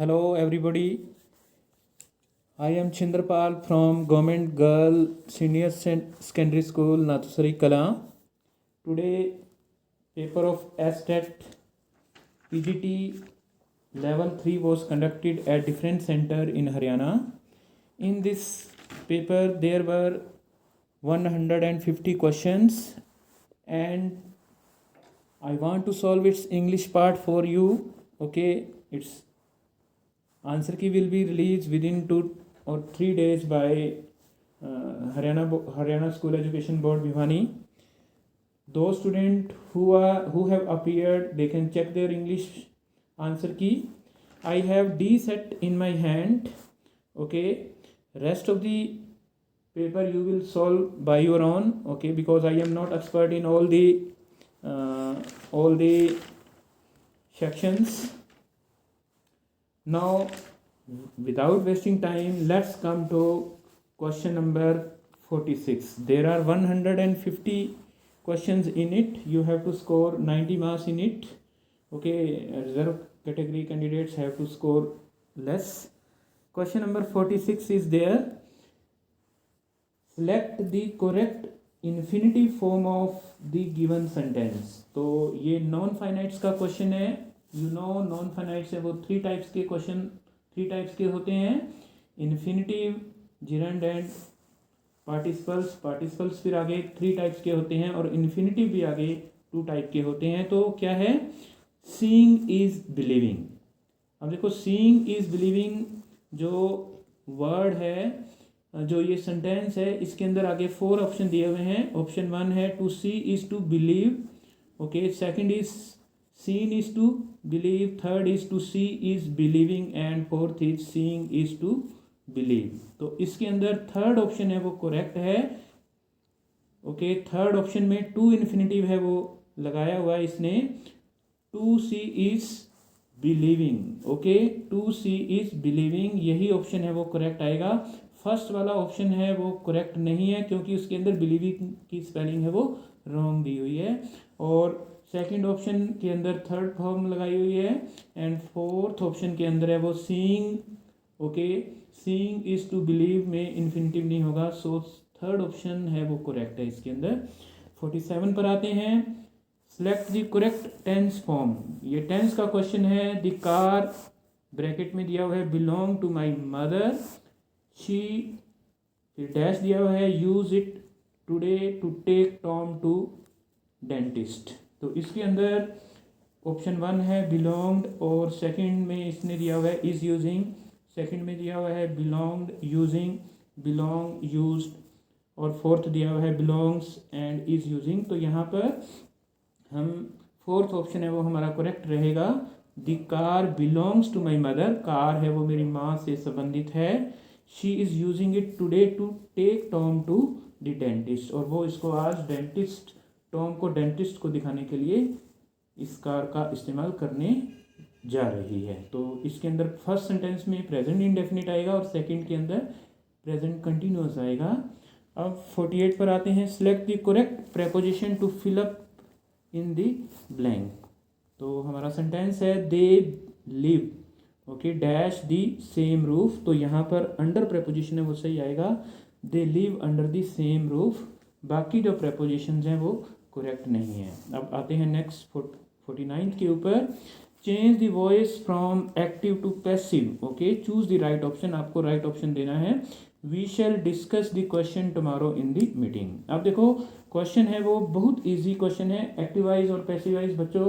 Hello everybody, I am Chindrapal from Government Girl Senior Secondary School, Nathusari Kala. Today, paper of STET PGT Level 3 was conducted at different center in Haryana. In this paper, there were 150 questions and I want to solve its English part for you. Okay, its answer key will be released within 2 or 3 days by Haryana School Education Board Bhiwani. Those students who have appeared, they can check their English answer key. I have D set in my hand. Okay, rest of the paper you will solve by your own. Okay, because I am not expert in all the sections. Now, without wasting time, let's come to question number 46. There are 150 questions in it. You have to score 90 marks in it. Okay, reserve category candidates have to score less. Question number 46 is there. Select the correct infinitive form of the given sentence. तो ये non finites का question है. You know non finites है वो three types के होते हैं. Infinitive, gerund and participles फिर आगे 3 टाइप्स के होते हैं और इन्फिनिटिव भी आगे 2 टाइप के होते हैं. तो क्या है? Seeing is believing. अब देखो, सीइंग इज बिलीविंग जो वर्ड है, जो ये सेंटेंस है, इसके अंदर आगे 4 ऑप्शन दिए हुए हैं. ऑप्शन 1 है to see is to believe. Okay, second is seen is to believe, third is to see is believing and fourth is seeing is to believe. तो इसके अंदर थर्ड ऑप्शन है वो करेक्ट है. ओके, थर्ड ऑप्शन में to infinitive है वो लगाया हुआ है इसने. To see is believing. Okay, to see is believing, यही ऑप्शन है वो करेक्ट आएगा. फर्स्ट वाला ऑप्शन है वो करेक्ट नहीं है क्योंकि उसके अंदर बिलीविंग की स्पेलिंग है वो रॉन्ग दी हुई है. और सेकंड ऑप्शन के अंदर थर्ड फॉर्म लगाई हुई है एंड फोर्थ ऑप्शन के अंदर है वो seeing. Okay, seeing is to believe में इन्फिनिटिव नहीं होगा. सो थर्ड ऑप्शन है वो करेक्ट है इसके अंदर. 47 पर आते हैं. Select the correct tense form. ये टेंस का क्वेश्चन है. द कार ब्रैकेट में दिया हुआ है belong to my mother. She फिर डैश दिया हुआ है use it today to take Tom to dentist. तो इसके अंदर ऑप्शन 1 है बिलोंग्ड और सेकंड में इसने दिया हुआ है इज यूजिंग. सेकंड में दिया हुआ है बिलोंग्ड, यूजिंग, बिलोंग, यूज्ड और फोर्थ दिया हुआ है बिलोंग्स एंड इज यूजिंग. तो यहाँ पर हम फोर्थ ऑप्शन है वो हमारा करेक्ट रहेगा. The car belongs to my mother. Car है वो मेरी माँ से संबंधित है. She is using it today to take Tom to the dentist. और वो इसको आज डेंटिस्ट, टॉम को डेंटिस्ट को दिखाने के लिए इस कार का इस्तेमाल करने जा रही है. तो इसके अंदर फर्स्ट सेंटेंस में प्रेजेंट इंडेफिनिट आएगा और सेकंड के अंदर प्रेजेंट कंटिन्यूअस आएगा. अब 48 पर आते हैं. Select the correct preposition to fill up in the blank. तो हमारा सेंटेंस है they live okay dash the same roof. तो यहाँ पर अंडर प्रेपोजिशन है वो सही आएगा. They live under the same roof. बाकी जो प्रेपोजिशंस हैं वो करेक्ट नहीं है. अब आते हैं नेक्स्ट 49 के ऊपर. Change the voice from active to passive. Okay, choose the right option. आपको राइट ऑप्शन देना है. We shall discuss the question tomorrow in the meeting. अब देखो, क्वेश्चन है वो बहुत ईजी क्वेश्चन है. एक्टिव वाइज और पैसिव वाइज बच्चों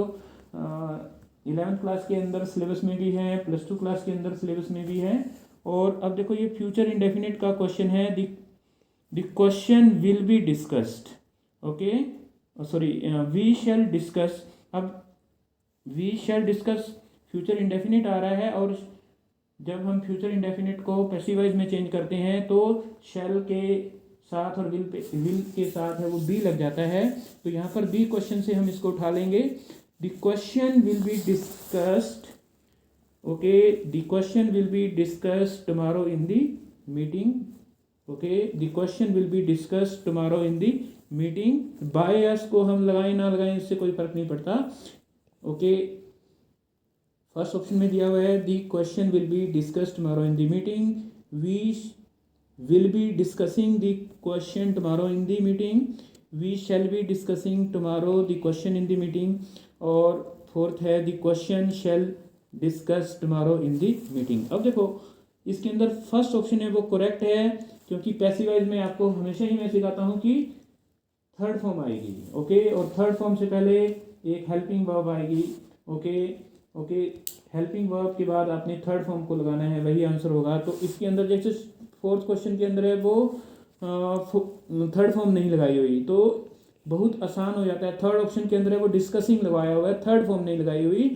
11th क्लास के अंदर सिलेबस में भी है, +2 क्लास के अंदर सिलेबस में भी है. और अब देखो, ये फ्यूचर इंडेफिनिट का क्वेश्चन है. The question will be discussed. Okay, sorry, we shall discuss. अब we shall discuss future indefinite आ रहा है और जब हम फ्यूचर इंडेफिनिट को पैसिव वाइज में चेंज करते हैं तो शैल के साथ और विल के साथ है वो बी लग जाता है. तो यहाँ पर बी क्वेश्चन से हम इसको उठा लेंगे. The question will be discussed. Okay, the question will be discussed tomorrow in the meeting. Okay, the question will be discussed tomorrow in the meeting. By us को हम लगाएं ना लगाएं इससे कोई फर्क नहीं पड़ता. ओके, फर्स्ट ऑप्शन में दिया हुआ है the question will be discussed tomorrow in the meeting, we will be discussing the question tomorrow in the meeting, we shall be discussing tomorrow the question in the meeting, और fourth है the question shall discuss tomorrow in the meeting. अब देखो इसके अंदर first option है वो correct है, क्योंकि पैसिवाइज में आपको हमेशा ही मैं सिखाता हूँ कि थर्ड फॉर्म आएगी, ओके, और थर्ड फॉर्म से पहले एक हेल्पिंग वर्ब आएगी, ओके ओके, हेल्पिंग वर्ब के बाद आपने थर्ड फॉर्म को लगाना है, वही आंसर होगा। तो इसके अंदर जैसे फोर्थ क्वेश्चन के अंदर है वो थर्ड फॉर्म नहीं लगाई हुई, तो बहुत आसान हो जाता है। थर्ड ऑप्शन के अंदर है वो डिस्कसिंग लगाया हुआ है, थर्ड फॉर्म नहीं लगाई हुई,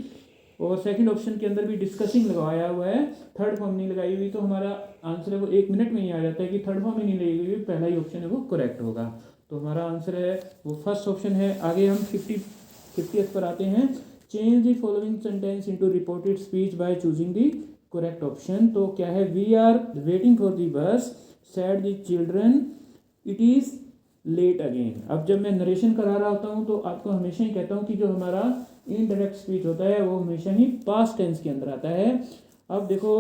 और सेकंड ऑप्शन के अंदर भी डिस्कसिंग लगाया हुआ है, थर्ड फॉर्म नहीं लगाई हुई, तो हमारा आंसर है वो 1 मिनट में ही आ जाता है कि थर्ड फॉर्म ही नहीं लगाई हुई, पहला ही ऑप्शन है वो करेक्ट होगा। तो हमारा आंसर है वो फर्स्ट ऑप्शन है। आगे हम 50th पर आते हैं। Change the following sentence into reported speech by choosing the correct option. तो क्या है, we are waiting for the bus, said the children, it is late again. अब जब मैं नरेशन करा रहा होता हूँ तो आपको हमेशा ही कहता हूँ कि जो हमारा इनडायरेक्ट स्पीच होता है वो हमेशा ही पास्ट टेंस के अंदर आता है। अब देखो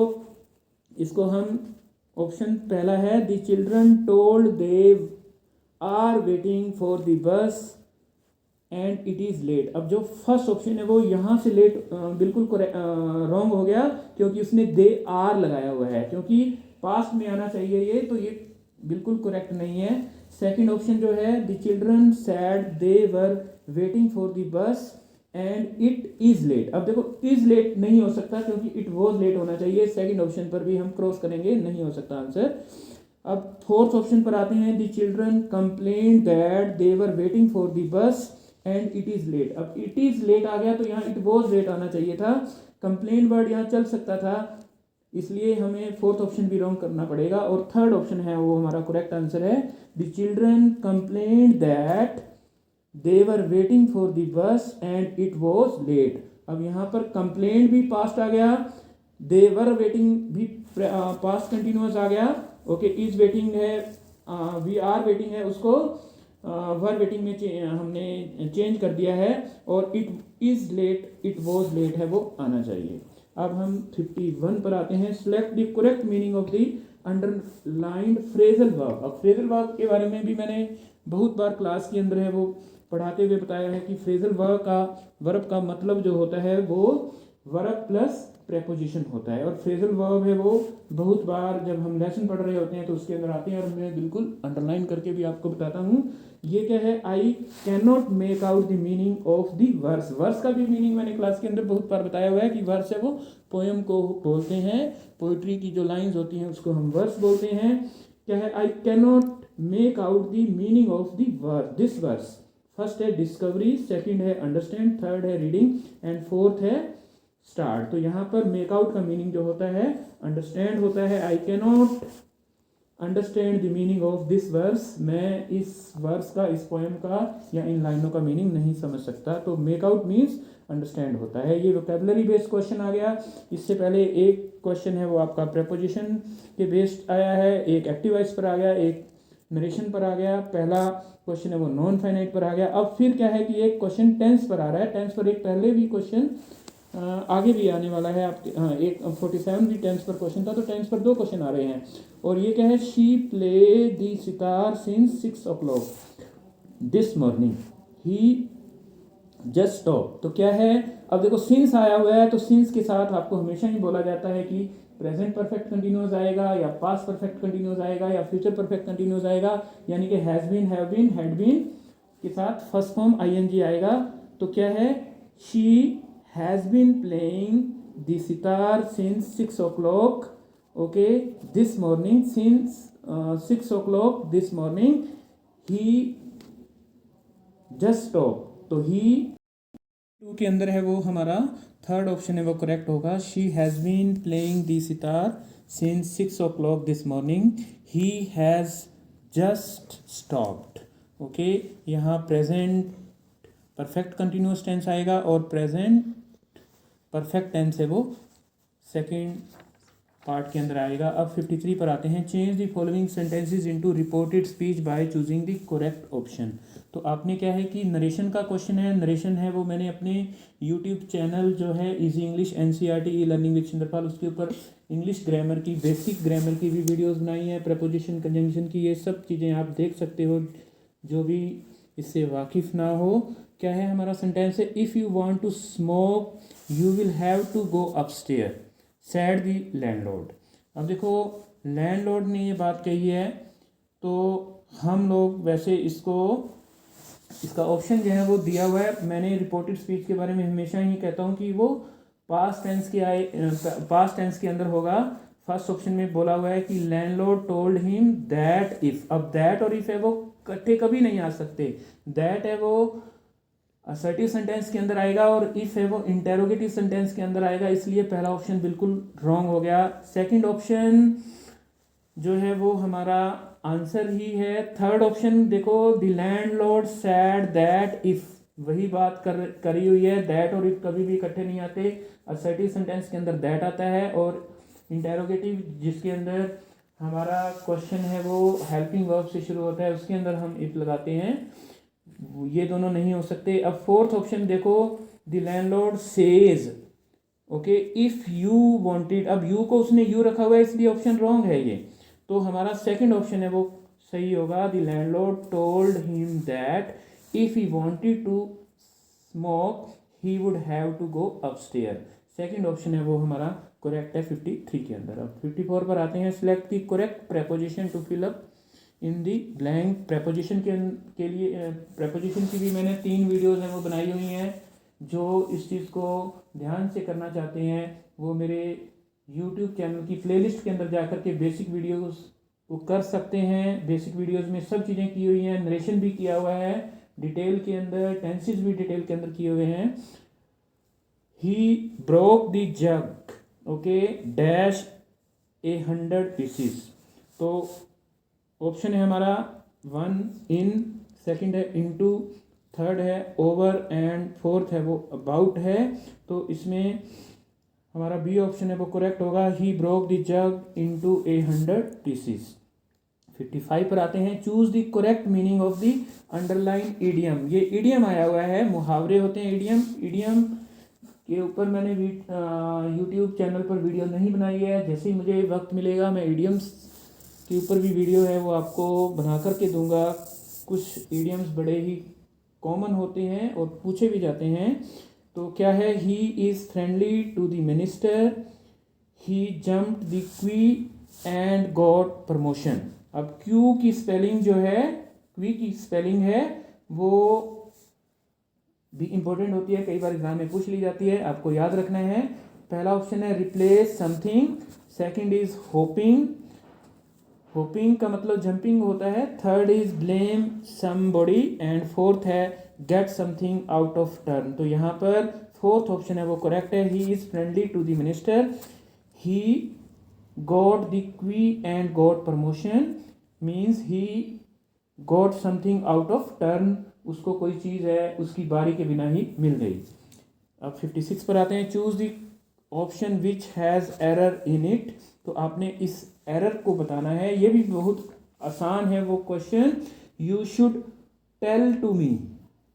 इसको हम, ऑप्शन पहला है the children told they are waiting for the bus and it is late. अब जो फर्स्ट ऑप्शन है वो यहाँ से लेट बिल्कुल रॉन्ग हो गया, क्योंकि उसने दे आर लगाया हुआ है, क्योंकि पास्ट में आना चाहिए ये, तो ये बिल्कुल करेक्ट नहीं है। सेकंड ऑप्शन जो है the children said they were waiting for the bus and it is late. अब देखो इज़ लेट नहीं हो सकता, क्योंकि इट वॉज लेट होना चाहिए। सेकंड ऑप्शन पर भी हम क्रॉस करेंगे, नहीं हो सकता आंसर। अब फोर्थ ऑप्शन पर आते हैं, the children complain that they were waiting for the bus and it is late. अब इट इज़ लेट आ गया तो यहाँ इट वॉज लेट आना चाहिए था, कंप्लेन वर्ड यहाँ चल सकता था, इसलिए हमें फोर्थ ऑप्शन भी रॉन्ग करना पड़ेगा, और थर्ड ऑप्शन है वो हमारा करेक्ट आंसर है। The children complain that they were waiting for the bus and it was late. अब यहाँ पर कंप्लेन भी पास्ट आ गया, दे वर वेटिंग भी पास्ट कंटिन्यूअस आ गया, ओके, इज वेटिंग है, वी आर वेटिंग है, उसको वर वेटिंग में हमने चेंज कर दिया है, और it is late, it was late है वो आना चाहिए। अब हम 51 पर आते हैं। Select the correct meaning of the underlined phrasal verb. अब फ्रेजल वर्ब के बारे में भी मैंने बहुत बार क्लास के अंदर है वो पढ़ाते हुए बताया है कि फ्रेजल वर्ब का मतलब जो होता है वो वर्ब प्लस प्रेपोजिशन होता है, और फ्रेजल वर्ब है वो बहुत बार जब हम लेसन पढ़ रहे होते हैं तो उसके अंदर आते हैं, और मैं बिल्कुल अंडरलाइन करके भी आपको बताता हूँ। ये क्या है, I can not make out the meaning of the verse. Verse का भी मीनिंग मैंने क्लास के अंदर बहुत बार बताया हुआ है कि वर्स है वो पोएम को बोलते हैं, पोइट्री की जो लाइन्स होती हैं उसको हम वर्स बोलते हैं। क्या है, I can not make out the meaning of the verse, this verse. First है डिस्कवरी, सेकंड है अंडरस्टैंड, थर्ड है रीडिंग, एंड फोर्थ है स्टार्ट। तो यहाँ पर मेक आउट का मीनिंग जो होता है अंडरस्टैंड होता है। I can not understand the meaning of this verse, मैं इस वर्स का, इस पोएम का या इन लाइनों का मीनिंग नहीं समझ सकता, तो मेक आउट मीन्स अंडरस्टैंड होता है। ये वोकैबुलरी बेस्ड क्वेश्चन आ गया। इससे पहले एक क्वेश्चन है वो आपका प्रेपोजिशन के बेस्ड आया है, एक एक्टिव वॉइस पर आ गया, एक नरेशन पर आ गया, पहला क्वेश्चन है वो नॉन फाइनाइट पर आ गया। अब फिर क्या है कि एक क्वेश्चन टेंस पर आ रहा है, टेंस पर एक पहले भी क्वेश्चन आगे भी आने वाला है आपके, हाँ, एक 47 भी टेंस पर क्वेश्चन था, तो टेंस पर 2 क्वेश्चन आ रहे हैं। और ये क्या है, she play the sitar since 6 o'clock this morning, he just stop. तो क्या है, अब देखो सिंस आया हुआ है, तो सिंस के साथ आपको हमेशा ही बोला जाता है कि प्रेजेंट परफेक्ट कंटिन्यूअस आएगा, या पास्ट परफेक्ट कंटिन्यूअस आएगा, या फ्यूचर परफेक्ट कंटिन्यूअस आएगा, यानी कि has been, have been, had been के साथ फर्स्ट फॉर्म ing आएगा। तो क्या है, she has been playing the sitar since 6 o'clock, okay, this morning, since 6 o'clock this morning, he just stopped। तो he 2 के अंदर है वो हमारा थर्ड ऑप्शन है वो करेक्ट होगा। she has been playing the sitar since 6 o'clock this morning, he has just stopped, okay। यहाँ प्रेजेंट परफेक्ट कंटिन्यूअस टेंस आएगा, और प्रेजेंट परफेक्ट टेंस है वो सेकंड पार्ट के अंदर आएगा। अब 53 पर आते हैं। Change the following sentences into reported speech by choosing the correct option. तो आपने क्या है कि नरेशन का क्वेश्चन है, नरेशन है वो मैंने अपने यूट्यूब चैनल जो है easy English NCERT e learning with Chandrapal, उसके ऊपर इंग्लिश ग्रामर की, बेसिक ग्रामर की भी वीडियोस बनाई हैं, प्रपोजिशन कंजंक्शन की, ये सब चीज़ें आप देख सकते हो। जो भी इससे वाकिफ़ ना हो, क्या है हमारा सेंटेंस है, if you want to smoke you will have to go upstair said the landlord. अब देखो लैंडलॉर्ड ने ये बात कही है, तो हम लोग वैसे इसका ऑप्शन जो है वो दिया हुआ है। मैंने रिपोर्टेड स्पीच के बारे में हमेशा ही कहता हूँ कि वो पास्ट टेंस के अंदर होगा। फर्स्ट ऑप्शन में बोला हुआ है कि landlord told him that if. अब दैट और इफ है वो इकट्ठे कभी नहीं आ सकते। दैट है वो असर्टिव सेंटेंस के अंदर आएगा और इफ है वो इंटेरोगेटिव सेंटेंस के अंदर आएगा, इसलिए पहला ऑप्शन बिल्कुल रॉन्ग हो गया। सेकंड ऑप्शन जो है वो हमारा आंसर ही है। थर्ड ऑप्शन देखो, the landlord sad that if, वही बात करी हुई है। दैट और इफ कभी भी इकट्ठे नहीं आते। असर्टिव सेंटेंस के अंदर दैट आता है और इंटेरोगेटिव जिसके अंदर हमारा क्वेश्चन है वो हेल्पिंग वर्ब से शुरू होता है, उसके अंदर हम इफ लगाते हैं। ये दोनों नहीं हो सकते। अब फोर्थ ऑप्शन देखो, the landlord says, okay, if you wanted. अब यू को उसने यू रखा हुआ है इसलिए ऑप्शन रॉन्ग है ये, तो हमारा सेकंड ऑप्शन है वो सही होगा। The landlord told him that if he wanted to smoke he would have to go upstair. Second option है वो हमारा करेक्ट है 53 के अंदर। अब 54 पर आते हैं। Select the correct preposition to fill up in the blank. Preposition के लिए प्रेपोजिशन की भी मैंने 3 वीडियोज़ हैं वो बनाई हुई हैं। जो इस चीज़ को ध्यान से करना चाहते हैं वो मेरे यूट्यूब चैनल की प्लेलिस्ट के अंदर जाकर के बेसिक वीडियोस वो कर सकते हैं। बेसिक वीडियोस में सब चीज़ें की हुई हैं, नरेशन भी किया हुआ है डिटेल के अंदर, टेंसेस भी डिटेल के अंदर किए हुए हैं। He broke the jug, okay, dash 100 pieces. तो ऑप्शन है हमारा 1 इन, सेकंड है इनटू, थर्ड है ओवर एंड फोर्थ है वो अबाउट है। तो इसमें हमारा बी ऑप्शन है वो करेक्ट होगा। He broke the jug into 100 pieces. 55 पर आते हैं। Choose the correct meaning of the underline idiom. ये इडियम आया हुआ है, मुहावरे होते हैं इडियम। इडियम के ऊपर मैंने यूट्यूब चैनल पर वीडियो नहीं बनाई है, जैसे ही मुझे वक्त मिलेगा मैं इडियम्स के ऊपर भी वीडियो है वो आपको बना करके दूंगा। कुछ इडियम्स बड़े ही कॉमन होते हैं और पूछे भी जाते हैं। तो क्या है, he is friendly to the minister, he jumped the क्वी एंड गॉट प्रमोशन। अब क्यू की स्पेलिंग जो है, क्वी की स्पेलिंग है वो भी इंपॉर्टेंट होती है, कई बार एग्जाम में पूछ ली जाती है, आपको याद रखना है। पहला ऑप्शन है replace something, second is hopping, hopping का मतलब जंपिंग होता है, third is blame somebody and fourth है get something out of turn. तो यहाँ पर फोर्थ ऑप्शन है वो करेक्ट है। He is friendly to the minister, he got the क्वी and got promotion means he got something out of turn, उसको कोई चीज़ है उसकी बारी के बिना ही मिल गई। अब 56 पर आते हैं। Choose the option which has error in it. तो आपने इस एरर को बताना है, ये भी बहुत आसान है वो question. You should tell to me,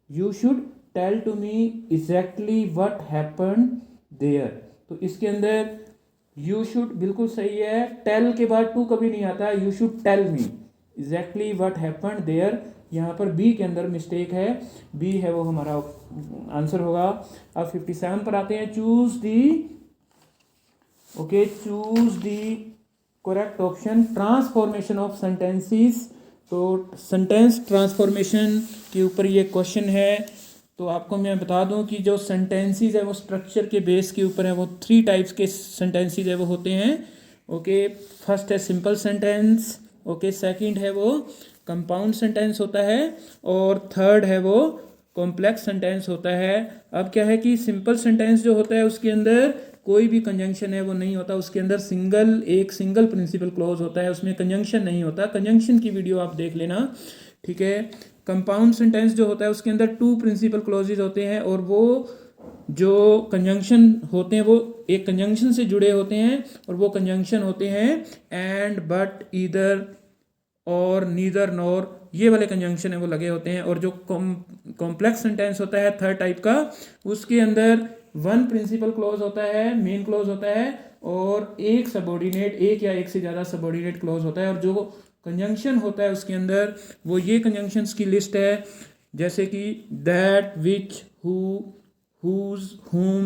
you should tell to me exactly what happen there. तो इसके अंदर यू शुड बिल्कुल सही है, टेल के बाद टू कभी नहीं आता, you should tell me exactly what happen there. यहाँ पर बी के अंदर मिस्टेक है, बी है वो हमारा आंसर होगा। अब 57 पर आते हैं। Choose the, okay, choose the correct option transformation of sentences. तो सेंटेंस ट्रांसफॉर्मेशन के ऊपर ये क्वेश्चन है। तो आपको मैं बता दूं कि जो सेंटेंसेस है वो स्ट्रक्चर के बेस के ऊपर है। वो 3 टाइप्स के सेंटेंसेस है वो होते हैं, ओके। फर्स्ट है सिंपल सेंटेंस, ओके, सेकंड है वो कंपाउंड सेंटेंस होता है और थर्ड है वो कॉम्प्लेक्स सेंटेंस होता है। अब क्या है कि सिंपल सेंटेंस जो होता है उसके अंदर कोई भी कंजंक्शन है वो नहीं होता, उसके अंदर एक सिंगल प्रिंसिपल क्लॉज होता है, उसमें कंजंक्शन नहीं होता। कंजंक्शन की वीडियो आप देख लेना, ठीक है। कंपाउंड सेंटेंस जो होता है उसके अंदर 2 प्रिंसिपल क्लॉजेज होते हैं और वो जो कंजंक्शन होते हैं वो एक कंजंक्शन से जुड़े होते हैं, और वो कंजंक्शन होते हैं एंड, बट, ईदर और, नीदर, नॉर, ये वाले कंजंक्शन है वो लगे होते हैं। और जो कॉम्प्लेक्स सेंटेंस होता है थर्ड टाइप का, उसके अंदर वन प्रिंसिपल क्लॉज होता है, मेन क्लॉज होता है, और एक सबऑर्डिनेट, एक या एक से ज़्यादा सबऑर्डिनेट क्लॉज होता है। और जो कंजंक्शन होता है उसके अंदर वो ये कंजंक्शंस की लिस्ट है, जैसे कि that, which, who, whose, whom,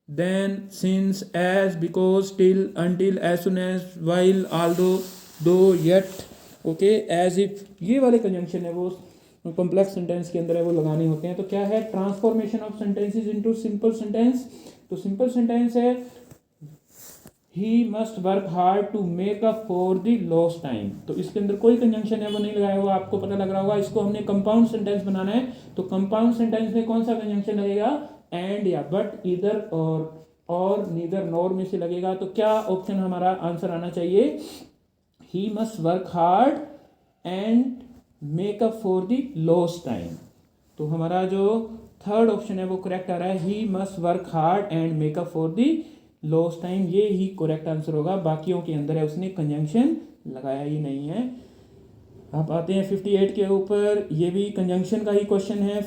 then, since, as, because, till, until, as soon as, while, although, though, yet, okay, as if, ये वाले कंजंक्शन है वो कॉम्प्लेक्स सेंटेंस के अंदर है वो लगाने होते हैं। तो क्या है transformation of sentences into simple sentence. तो सिंपल सेंटेंस है he must work hard to make up for the lost time. तो इसके अंदर कोई कंजंक्शन है वो नहीं लगाया हुआ, आपको पता लग रहा होगा। इसको हमने कंपाउंड सेंटेंस बनाना है, तो कंपाउंड सेंटेंस में कौन सा कंजंक्शन लगेगा, एंड या बट, ईदर और नीदर, नॉर में से लगेगा। तो क्या ऑप्शन हमारा आंसर आना चाहिए, ही must work hard and make up for the lost time. तो हमारा जो थर्ड ऑप्शन है वो करेक्ट आ रहा है, he must work hard and make up for the lost time, ये ही करेक्ट आंसर होगा। बाकियों के अंदर है उसने कंजंक्शन लगाया ही नहीं है। आप आते हैं 58 के ऊपर, ये भी कंजंक्शन का ही क्वेश्चन है।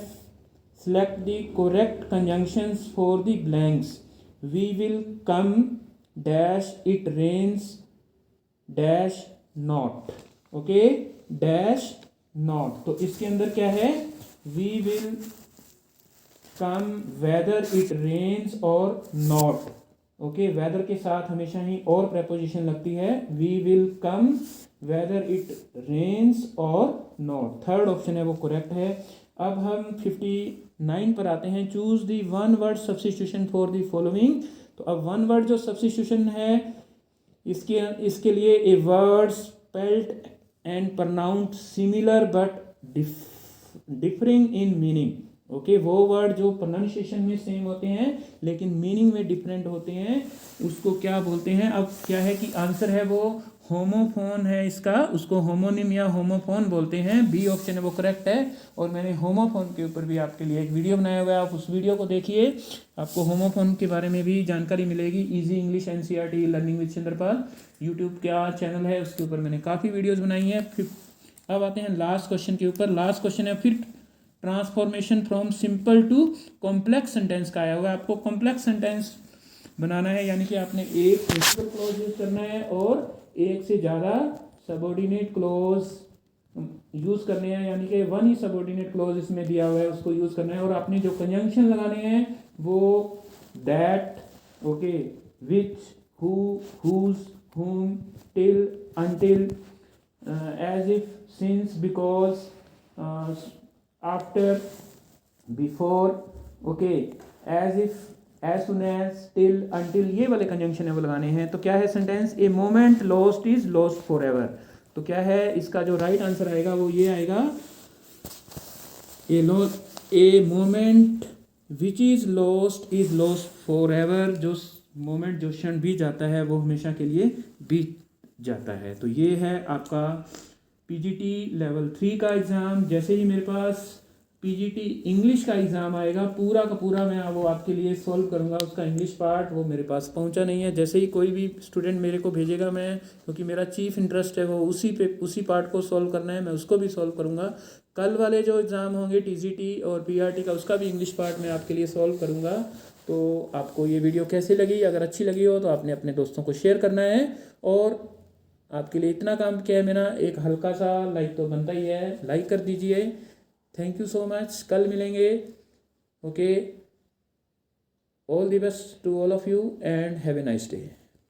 Select the correct conjunctions for the blanks, we will come dash, it rains dash not, okay, dash not. तो इसके अंदर क्या है, we will come whether it rains और नॉट, ओके, वेदर के साथ हमेशा ही और प्रेपोजिशन लगती है, we will come whether it rains और नॉट। थर्ड ऑप्शन है वो करेक्ट है। अब हम 59 पर आते हैं, choose the one word substitution for the following. तो अब वन वर्ड जो सब्स्टिट्यूशन है इसके लिए a word spelled and pronounced similar but differing in meaning, okay, वो वर्ड जो प्रोनाउंसिएशन में सेम होते हैं लेकिन मीनिंग में डिफरेंट होते हैं, उसको क्या बोलते हैं। अब क्या है कि आंसर है वो होमोफोन है इसका, उसको होमोनिम या होमोफोन बोलते हैं। बी ऑप्शन है वो करेक्ट है। और मैंने होमोफोन के ऊपर भी आपके लिए एक वीडियो बनाया हुआ है, आप उस वीडियो को देखिए, आपको होमोफोन के बारे में भी जानकारी मिलेगी। Easy English NCERT learning with Chandrapal YouTube का चैनल है, उसके ऊपर मैंने काफ़ी वीडियोज़ बनाई है। फिर अब आते हैं लास्ट क्वेश्चन के ऊपर। लास्ट क्वेश्चन है फिर transformation from simple to complex sentence का आया हुआ है। आपको कॉम्प्लेक्स सेंटेंस बनाना है, यानी कि आपने एक प्रिंसिपल क्लॉज यूज करना है और एक से ज़्यादा सबऑर्डिनेट क्लॉज यूज़ करने हैं, यानी कि वन ही सबऑर्डिनेट क्लॉज इसमें दिया हुआ है उसको यूज़ करना है। और आपने जो कंजंक्शन लगाने हैं वो that, okay, which, who, whose, whom, till, until, as if, since, because, after, before, okay, as if, as soon as, till, until, ये वाले कंजंक्शन है वो लगाने हैं। तो क्या है sentence, a moment lost is lost for ever. तो क्या है इसका जो राइट आंसर आएगा वो ये आएगा, a moment which is lost for ever. जो मोमेंट, जो क्षण बीत जाता है वो हमेशा के लिए बीत जाता है। तो ये है आपका पीजीटी लेवल 3 का एग्ज़ाम। जैसे ही मेरे पास पीजीटी इंग्लिश का एग्ज़ाम आएगा पूरा का पूरा मैं वो आपके लिए सॉल्व करूंगा। उसका इंग्लिश पार्ट वो मेरे पास पहुंचा नहीं है, जैसे ही कोई भी स्टूडेंट मेरे को भेजेगा मैं, क्योंकि मेरा चीफ इंटरेस्ट है वो उसी पार्ट को सॉल्व करना है, मैं उसको भी सॉल्व करूंगा। कल वाले जो एग्ज़ाम होंगे टीजीटी और पीआरटी का, उसका भी इंग्लिश पार्ट मैं आपके लिए सॉल्व करूँगा। तो आपको ये वीडियो कैसी लगी, अगर अच्छी लगी हो तो आपने अपने दोस्तों को शेयर करना है। और आपके लिए इतना काम किया है मेरा, एक हल्का सा लाइक तो बनता ही है, लाइक कर दीजिए। थैंक यू सो मच, कल मिलेंगे। Okay, all the best to all of you and have a nice day.